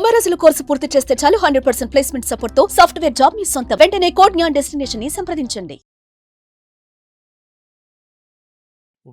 90 రోజుల కోర్సు పూర్తి చేస్తే చాలు 100% ప్లేస్మెంట్ సపోర్ట్ తో సాఫ్ట్వేర్ జాబ్ మీ సొంతం. వెంటనే కోడ్ జ్ఞాన్ డెస్టినేషన్ ని సంప్రదించండి.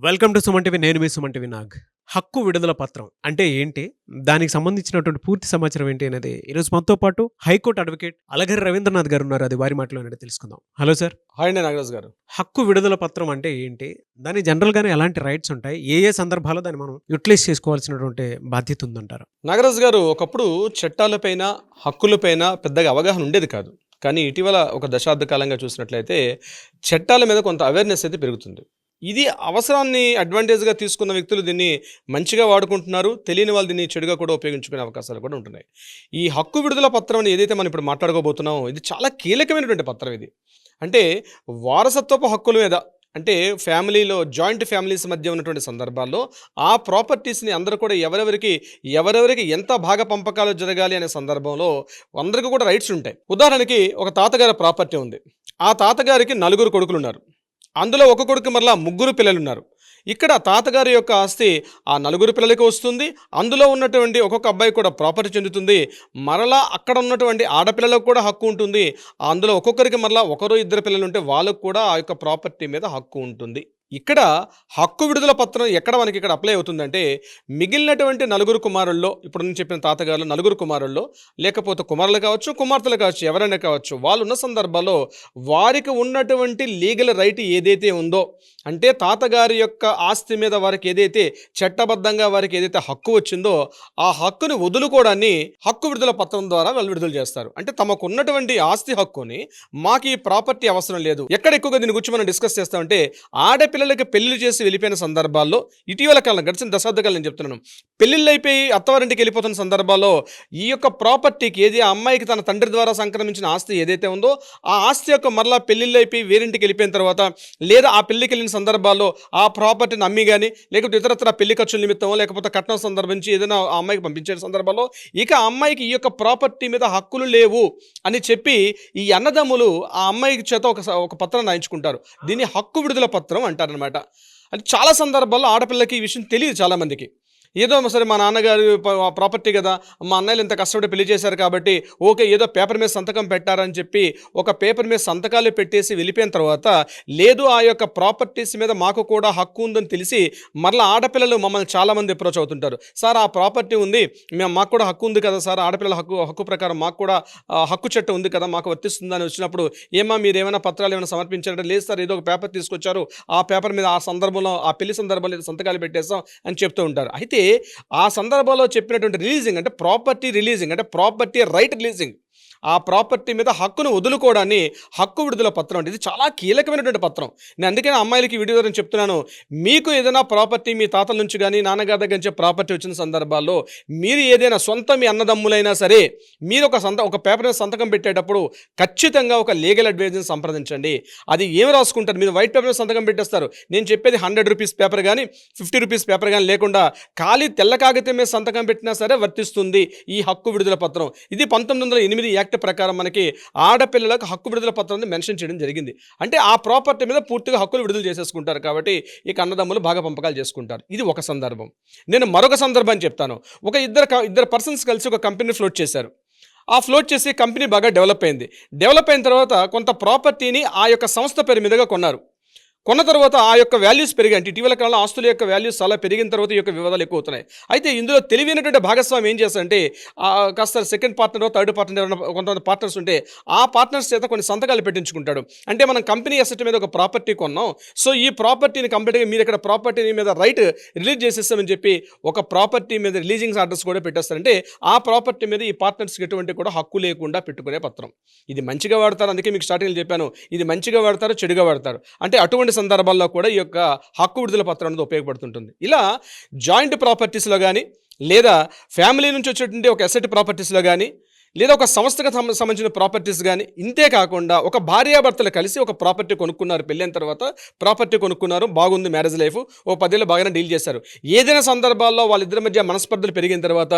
Welcome to Suman TV. నేను మీ సుమన్ టీవీ నాగ్. హక్కు విడుదల పత్రం అంటే ఏంటి, దానికి సంబంధించినటువంటి పూర్తి సమాచారం ఏంటి అనేది ఈరోజు మనతో పాటు హైకోర్టు అడ్వకేట్ అలగరి రవీంద్రనాథ్ గారు ఉన్నారు. అది వారి మాటలోనే తెలుసుకుందాం. Hello sir. హాయ్ అండి నాగరాజు గారు. హక్కు విడుదల పత్రం అంటే ఏంటి, దాని జనరల్ గానే ఎలాంటి రైట్స్ ఉంటాయి, ఏ సందర్భాల్లో దాన్ని మనం యూటిలైజ్ చేసుకోవాల్సినటువంటి బాధ్యత ఉందంటారు? నాగరాజు గారు, ఒకప్పుడు చట్టాలపైన హక్కులపైన పెద్దగా అవగాహన ఉండేది కాదు. కానీ ఇటీవల ఒక దశాబ్ద కాలంగా చూసినట్లయితే చట్టాల మీద కొంత అవేర్నెస్ అయితే పెరుగుతుంది. ఇది అవసరాన్ని అడ్వాంటేజ్గా తీసుకున్న వ్యక్తులు దీన్ని మంచిగా వాడుకుంటున్నారు, తెలియని వాళ్ళు దీన్ని చెడుగా కూడా ఉపయోగించుకునే అవకాశాలు కూడా ఉంటున్నాయి. ఈ హక్కు విడుదల పత్రం ఏదైతే మనం ఇప్పుడు మాట్లాడుకోబోతున్నామో ఇది చాలా కీలకమైనటువంటి పత్రం. ఇది అంటే వారసత్వపు హక్కుల మీద, అంటే ఫ్యామిలీలో జాయింట్ ఫ్యామిలీస్ మధ్య ఉన్నటువంటి సందర్భాల్లో ఆ ప్రాపర్టీస్ని అందరూ కూడా ఎవరెవరికి ఎంత భాగ పంపకాలు జరగాలి అనే సందర్భంలో అందరికీ కూడా రైట్స్ ఉంటాయి. ఉదాహరణకి ఒక తాతగారి ప్రాపర్టీ ఉంది. ఆ తాతగారికి 4 కొడుకులు ఉన్నారు. అందులో ఒక కొడుకు మరలా 3 పిల్లలు ఉన్నారు. ఇక్కడ తాతగారి యొక్క ఆస్తి ఆ 4 పిల్లలకి వస్తుంది. అందులో ఉన్నటువంటి ఒక్కొక్క అబ్బాయి కూడా ప్రాపర్టీ చెందుతుంది. మరలా అక్కడ ఉన్నటువంటి ఆడపిల్లలకు కూడా హక్కు ఉంటుంది. అందులో ఒక్కొక్కరికి మరలా 1-2 పిల్లలు ఉంటే వాళ్ళకు కూడా ఆ యొక్క ప్రాపర్టీ మీద హక్కు ఉంటుంది. ఇక్కడ హక్కు విడుదల పత్రం ఎక్కడ మనకి ఇక్కడ అప్లై అవుతుందంటే, మిగిలినటువంటి 4 కుమారుల్లో, ఇప్పుడు నేను చెప్పిన తాతగారులు 4 కుమారుల్లో, లేకపోతే కుమారులు కావచ్చు, కుమార్తెలు కావచ్చు, ఎవరైనా కావచ్చు, వాళ్ళు ఉన్న సందర్భాల్లో వారికి ఉన్నటువంటి లీగల్ రైట్ ఏదైతే ఉందో, అంటే తాతగారి యొక్క ఆస్తి మీద వారికి ఏదైతే చట్టబద్ధంగా వారికి ఏదైతే హక్కు వచ్చిందో ఆ హక్కుని వదులుకోవడాన్ని హక్కు విడుదల పత్రం ద్వారా వాళ్ళు విడుదల చేస్తారు. అంటే తమకు ఉన్నటువంటి ఆస్తి హక్కుని, మాకు ఈ ప్రాపర్టీ అవసరం లేదు. ఎక్కడ ఎక్కువగా దీని గురించి మనం డిస్కస్ చేస్తామంటే, ఆడపిల్లలకి పెళ్లిళ్ళు చేసి వెళ్ళిపోయిన సందర్భాల్లో, ఇటీవల కాలం గడిచిన దశాబ్ద కాలం నేను చెప్తున్నాను, పెళ్లిళ్ళు అయిపోయి అత్తవారింటికి వెళ్ళిపోతున్న సందర్భాల్లో ఈ యొక్క ప్రాపర్టీకి ఏది ఆ అమ్మాయికి తన తండ్రి ద్వారా సంక్రమించిన ఆస్తి ఏదైతే ఉందో ఆ ఆస్తి యొక్క మరలా పెళ్లిళ్ళు అయిపోయి వేరింటికి వెళ్ళిపోయిన తర్వాత, లేదా ఆ పెళ్లికి వెళ్ళిన సందర్భాల్లో ఆ ప్రాపర్టీని అమ్మి కానీ, లేకపోతే ఇతరత్ర పెళ్లి ఖర్చుల నిమిత్తమో, లేకపోతే కట్నం సందర్భించి ఏదైనా ఆ అమ్మాయికి పంపించే సందర్భాల్లో ఇక ఆ అమ్మాయికి ఈ యొక్క ప్రాపర్టీ మీద హక్కులు లేవు అని చెప్పి ఈ అన్నదమ్ములు ఆ అమ్మాయికి చేత ఒక పత్రం రాయించుకుంటారు. దీన్ని హక్కు విడుదల పత్రం అంటారనమాట. అంటే చాలా సందర్భాల్లో ఆడపిల్లకి ఈ విషయం తెలియదు చాలామందికి. ఏదో సరే మా నాన్నగారు ప్రాపర్టీ కదా, మా అన్నయ్యలు ఇంత కష్టపడి పెళ్లి చేశారు కాబట్టి ఓకే, ఏదో పేపర్ మీద సంతకం పెట్టారని చెప్పి ఒక పేపర్ మీద సంతకాలు పెట్టేసి వెళ్ళిపోయిన తర్వాత, లేదు ఆ యొక్క ప్రాపర్టీస్ మీద మాకు కూడా హక్కు ఉందని తెలిసి మరలా ఆడపిల్లలు మమ్మల్ని చాలామంది అప్రోచ్ అవుతుంటారు. సార్, ఆ ప్రాపర్టీ ఉంది, మాకు కూడా హక్కు ఉంది కదా సార్, ఆడపిల్లల హక్కు ప్రకారం మాకు కూడా హక్కు చట్టం ఉంది కదా, మాకు వర్తిస్తుందని వచ్చినప్పుడు, ఏమా మీరు ఏమైనా పత్రాలు ఏమైనా సమర్పించారంటే, లేదు సార్, ఏదో ఒక పేపర్ తీసుకొచ్చారు, ఆ పేపర్ మీద ఆ సందర్భంలో ఆ పెళ్లి సందర్భంలో సంతకాలు పెట్టేస్తాం అని చెప్తూ ఉంటారు. అయితే ఆ సందర్భంలో చెప్పినటువంటి రిలీజింగ్ అంటే ప్రాపర్టీ రిలీజింగ్, అంటే ప్రాపర్టీ రైట్ రిలీజింగ్, ఆ ప్రాపర్టీ మీద హక్కును వదులుకోవడాన్ని హక్కు విడుదల పత్రం అంటే ఇది చాలా కీలకమైనటువంటి పత్రం. నేను అందుకనే అమ్మాయిలకి వీడియో ద్వారా చెప్తున్నాను, మీకు ఏదైనా ప్రాపర్టీ మీ తాతల నుంచి కానీ నాన్నగారి దగ్గర నుంచి ప్రాపర్టీ వచ్చిన సందర్భాల్లో మీరు ఏదైనా సొంత మీ అన్నదమ్ములైనా సరే మీరు ఒక పేపర్ మీద సంతకం పెట్టేటప్పుడు ఖచ్చితంగా ఒక లీగల్ అడ్వైజర్ని సంప్రదించండి. అది ఏమి రాసుకుంటారు, మీరు వైట్ పేపర్ మీద సంతకం పెట్టేస్తారు. నేను చెప్పేది 100 రూపీస్ పేపర్ కానీ 50 రూపీస్ పేపర్ కానీ లేకుండా ఖాళీ తెల్ల కాగితం మీద సంతకం పెట్టినా సరే వర్తిస్తుంది ఈ హక్కు విడుదల పత్రం. ఇది 1908 యాక్ట్ ప్రకారం మనకి ఆడపిల్లలకు హక్కు విడుదల పత్రాన్ని మెన్షన్ చేయడం జరిగింది. అంటే ఆ ప్రాపర్టీ మీద పూర్తిగా హక్కులు విడుదల చేసేసుకుంటారు కాబట్టి ఇక అన్నదమ్ములు బాగా పంపకాలు చేసుకుంటారు. ఇది ఒక సందర్భం. నేను మరొక సందర్భాన్ని చెప్తాను. ఒక ఇద్దరు పర్సన్స్ కలిసి ఒక కంపెనీ ఫ్లోట్ చేశారు. ఆ ఫ్లోట్ చేసి కంపెనీ బాగా డెవలప్ అయింది. డెవలప్ అయిన తర్వాత కొంత ప్రాపర్టీని ఆ యొక్క సంస్థ పేరు మీదుగా కొన్నారు. కొన్న తర్వాత ఆ యొక్క వాల్యూస్ పెరిగాయి. అంటే ఇటీవల కాలంలో ఆస్తుల యొక్క వాల్యూస్ చాలా పెరిగిన తర్వాత ఈ యొక్క వివాదాలు ఎక్కువ అవుతున్నాయి. అయితే ఇందులో తెలివైనటువంటి భాగస్వామి ఏం చేస్తారంటే, కాస్త సెకండ్ పార్ట్నర్, థర్డ్ పార్ట్నర్, ఎవరైనా కొంతమంది పార్ట్నర్స్ ఉంటే ఆ పార్ట్నర్స్ చేత కొన్ని సంతకాలు పెట్టించుకుంటాడు. అంటే మనం కంపెనీ అసెట్ మీద ఒక ప్రాపర్టీ కొన్నాం, సో ఈ ప్రాపర్టీని కంప్లీట్గా మీరు ఇక్కడ ప్రాపర్టీ మీద రైట్ రిలీజ్ చేసేస్తామని చెప్పి ఒక ప్రాపర్టీ మీద రిలీజింగ్ ఆర్డర్స్ కూడా పెట్టేస్తారంటే ఆ ప్రాపర్టీ మీద ఈ పార్ట్నర్స్కి ఎటువంటి కూడా హక్కు లేకుండా పెట్టుకునే పత్రం. ఇది మంచిగా వాడతారు. అందుకే మీకు స్టార్టింగ్లో చెప్పాను, ఇది మంచిగా వాడతారు, చెడుగా వాడతారు. అంటే అటువంటి సందర్భాల్లో కూడా ఈ యొక్క హక్కు విడుదల పత్రం అనేది ఉపయోగపడుతుంటుంది. ఇలా జాయింట్ ప్రాపర్టీస్లో కానీ, లేదా ఫ్యామిలీ నుంచి వచ్చేటువంటి ఒక అసెట్ ప్రాపర్టీస్లో కానీ, లేదా ఒక సంస్థకు సంబంధించిన ప్రాపర్టీస్ కానీ, ఇంతే కాకుండా ఒక భార్యాభర్తలు కలిసి ఒక ప్రాపర్టీ కొనుక్కున్నారు, పెళ్ళైన తర్వాత ప్రాపర్టీ కొనుక్కున్నారు, బాగుంది మ్యారేజ్ లైఫ్, ఓ 10 ఏళ్ళు బాగానే డీల్ చేశారు. ఏదైనా సందర్భాల్లో వాళ్ళిద్దరి మధ్య మనస్పర్ధలు పెరిగిన తర్వాత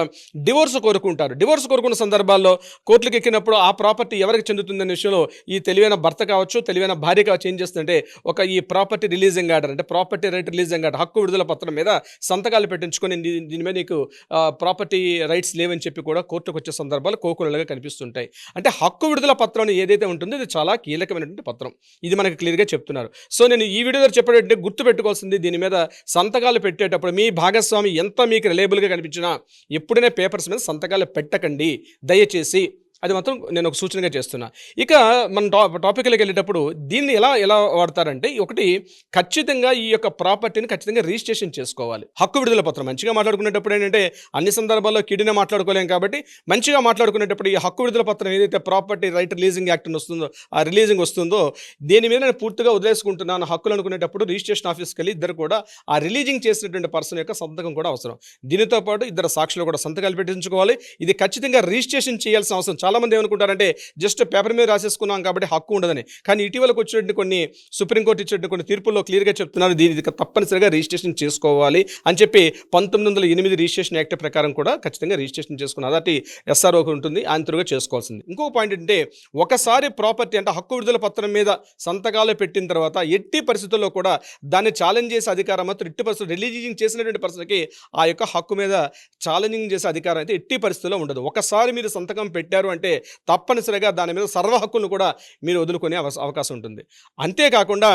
డివోర్స్ కోరుకుంటారు. డివోర్స్ కోరుకున్న సందర్భాల్లో కోర్టులకు ఎక్కినప్పుడు ఆ ప్రాపర్టీ ఎవరికి చెందుతుందనే విషయంలో ఈ తెలివైన భర్త కావచ్చు, తెలివైన భార్య కావచ్చు ఏం చేస్తుందంటే ఈ ప్రాపర్టీ రిలీజింగ్ ఆర్డర్, అంటే ప్రాపర్టీ రైట్ రిలీజింగ్ ఆర్డర్, హక్కు విడుదల పత్రం మీద సంతకాలు పెట్టించుకొని దీని మీద నీకు ప్రాపర్టీ రైట్స్ లేవని చెప్పి కూడా కోర్టుకు వచ్చే సందర్భాలు కోకొల్లలుగా కనిపిస్తుంటాయి. అంటే హక్కు విడుదల పత్రం ఏదైతే ఉంటుందో ఇది చాలా కీలకమైనటువంటి పత్రం. ఇది మనకు క్లియర్గా చెప్తున్నారు. సో నేను ఈ వీడియోలో చెప్పేటంటే గుర్తుపెట్టుకోవాల్సింది, దీని మీద సంతకాలు పెట్టేటప్పుడు మీ భాగస్వామి ఎంత మీకు రిలయబుల్గా కనిపించినా ఎప్పుడైనా పేపర్స్ మీద సంతకాలు పెట్టకండి దయచేసి. అది మాత్రం నేను ఒక సూచనగా చేస్తున్నా. ఇక మన టాపిక్లోకి వెళ్ళేటప్పుడు దీన్ని ఎలా వాడతారంటే, ఒకటి ఖచ్చితంగా ఈ యొక్క ప్రాపర్టీని ఖచ్చితంగా రిజిస్ట్రేషన్ చేసుకోవాలి. హక్కు విడుదల పత్రం మంచిగా మాట్లాడుకునేటప్పుడు ఏంటంటే అన్ని సందర్భాల్లో కిడినే మాట్లాడుకోలేం కాబట్టి మంచిగా మాట్లాడుకునేటప్పుడు ఈ హక్కు విడుదల పత్రం ఏదైతే ప్రాపర్టీ రైట్ రిలీజింగ్ యాక్ట్ వస్తుందో, ఆ రిలీజింగ్ వస్తుందో దీని మీద నేను పూర్తిగా వదిలేసుకుంటున్నాను హక్కులు అనుకునేటప్పుడు రిజిస్ట్రేషన్ ఆఫీస్కి వెళ్ళి ఇద్దరు కూడా ఆ రిలీజింగ్ చేసినటువంటి పర్సన్ యొక్క సంతకం కూడా అవసరం. దీనితో పాటు ఇద్దరు సాక్షులు కూడా సంతకాలు పెట్టించుకోవాలి. ఇది ఖచ్చితంగా రిజిస్ట్రేషన్ చేయాల్సిన అవసరం. చాలామంది ఏమనుకుంటారంటే జస్ట్ పేపర్ మీద రాసేసుకున్నాం కాబట్టి హక్కు ఉండదని. కానీ ఇటీవలకు వచ్చినటువంటి కొన్ని సుప్రీంకోర్టు ఇచ్చినటువంటి కొన్ని తీర్పుల్లో క్లియర్గా చెప్తున్నారు దీనికి తప్పనిసరిగా రిజిస్ట్రేషన్ చేసుకోవాలి అని చెప్పి 1908 రిజిస్ట్రేషన్ యాక్ట్ ప్రకారం కూడా ఖచ్చితంగా రిజిస్ట్రేషన్ చేసుకున్న అదటి ఎస్ఆర్ఓ ఉంటుంది, ఆంతరుగా చేసుకోవాల్సింది. ఇంకొక పాయింట్ ఏంటంటే, ఒకసారి ప్రాపర్టీ అంటే హక్కు విడుదల పత్రం మీద సంతకాలు పెట్టిన తర్వాత ఎట్టి పరిస్థితుల్లో కూడా దాన్ని ఛాలెంజ్ చేసే అధికారం మాత్రం ఎట్టి పరిస్థితుల్లో రిలీజింగ్ చేసినటువంటి పర్సన్కి ఆ యొక్క హక్కు మీద ఛాలెంజింగ్ చేసే అధికారం అయితే ఎట్టి పరిస్థితుల్లో ఉండదు. ఒకసారి మీరు సంతకం పెట్టారు అంటే తప్పనిసరిగా దాని మీద సర్వ హక్కులను కూడా మీరు వదులుకునే అవకాశం ఉంటుంది. అంతేకాకుండా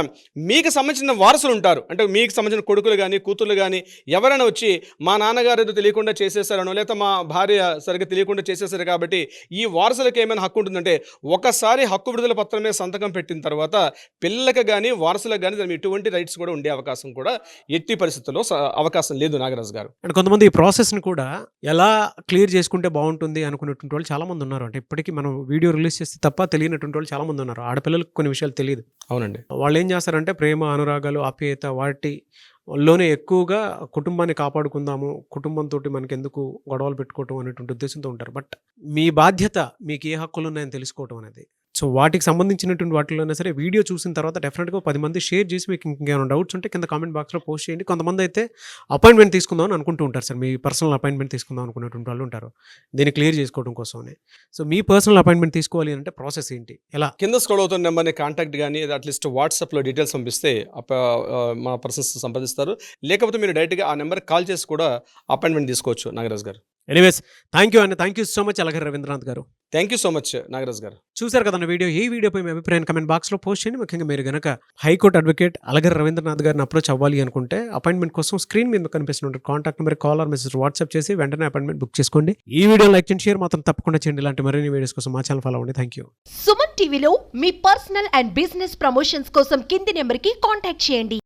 మీకు సంబంధించిన వారసులు ఉంటారు, అంటే మీకు సంబంధించిన కొడుకులు కానీ కూతుర్లు కానీ ఎవరైనా వచ్చి మా నాన్నగారు ఏదో తెలియకుండా చేసేసారనో, లేదా మా భార్య సరిగ్గా తెలియకుండా చేసేసారు కాబట్టి ఈ వారసులకు ఏమైనా హక్కు ఉంటుందంటే, ఒకసారి హక్కు విడుదల పత్రం మీద సంతకం పెట్టిన తర్వాత పిల్లలకు కానీ వారసులకు కానీ దాని ఎటువంటి రైట్స్ కూడా ఉండే అవకాశం కూడా ఎట్టి పరిస్థితుల్లో అవకాశం లేదు నాగరాజు గారు. అండ్ కొంతమంది ఈ ప్రాసెస్ని కూడా ఎలా క్లియర్ చేసుకుంటే బాగుంటుంది అనుకునేటువంటి వాళ్ళు చాలా మంది ఉన్నారు. అంటే ఇప్పటికీ మనం వీడియో రిలీజ్ చేస్తే తప్ప తెలియనటువంటి వాళ్ళు చాలా మంది ఉన్నారు. ఆడపిల్లలకు కొన్ని విషయాలు తెలియదు. అవునండి. వాళ్ళు ఏం చేస్తారంటే ప్రేమ, అనురాగాలు, ఆప్యాయత వాటిలోనే ఎక్కువగా కుటుంబాన్ని కాపాడుకుందాము, కుటుంబంతో మనకి ఎందుకు గొడవలు పెట్టుకోవటం అనేటువంటి ఉద్దేశంతో ఉంటారు. బట్ మీ బాధ్యత మీకు ఏ హక్కులు ఉన్నాయని తెలుసుకోవటం అనేది. సో వాటికి సంబంధించినటువంటి వాటిలోనే సరే వీడియో చూసిన తర్వాత డెఫినెట్గా 10 మంది షేర్ చేసి మీకు ఇంకేమైనా డౌట్స్ ఉంటే కింద కామెంట్ బాక్స్లో పోస్ట్ చేయండి. కొంతమంది అయితే అపాయింట్మెంట్ తీసుకుందాం అని అనుకుంటూ ఉంటారు సార్, మీ పర్సనల్ అపాయింట్మెంట్ తీసుకుందాం అనుకునేటువంటి వాళ్ళు ఉంటారు దీన్ని క్లియర్ చేసుకోవడం కోసమే. సో మీ పర్సనల్ అపాయింట్మెంట్ తీసుకోవాలి అంటే ప్రాసెస్ ఏంటి, ఎలా? కింద స్క్రోల్ అవుతున్న నెంబర్ని కాంటాక్ట్ కానీ అట్లీస్ట్ వాట్సాప్లో డీటెయిల్స్ పంపిస్తే మా పర్సన్స్ సంప్రదిస్తారు. లేకపోతే మీరు డైరెక్ట్గా ఆ నెంబర్కి కాల్ చేసి కూడా అపాయింట్మెంట్ తీసుకోవచ్చు Nagaraj garu. Anyways thank you అండి, thank you so much Alagar Ravindranath garu. Thank you so much Nagaraj garu. చూసారు కదా వీడియో. ఈ వీడియోపై మీ అభిప్రాయాన్ని కమెంట్ బాక్స్లో పోస్ట్ చేయండి. ముఖ్యంగా మీరు కనుక హైకోర్టు అడ్వకేట్ అలగర్ రవీంద్రనాథ్ గారిని అప్రోచ్ అవ్వాలి అనుకుంటే అపాయింట్మెంట్ కోసం స్క్రీన్ మీద కనిపిస్తున్న contact number call or message WhatsApp చేసి వెంటనే అపాయింట్మెంట్ బుక్ చేసుకోండి. ఈ వీడియో లైక్ చేయండి, షేర్ మాత్రం తప్పకుండా చేయండి. ఇలాంటి మరిన్ని వీడియోస్ కోసం మా ఛానల్ ఫాలో అవ్వండి. Thank you. సుమన్ టీవీలో మీ పర్సనల్ అండ్ బిజినెస్ ప్రమోషన్స్ కోసం కింది నెంబర్కి కాంటాక్ట్ చేయండి.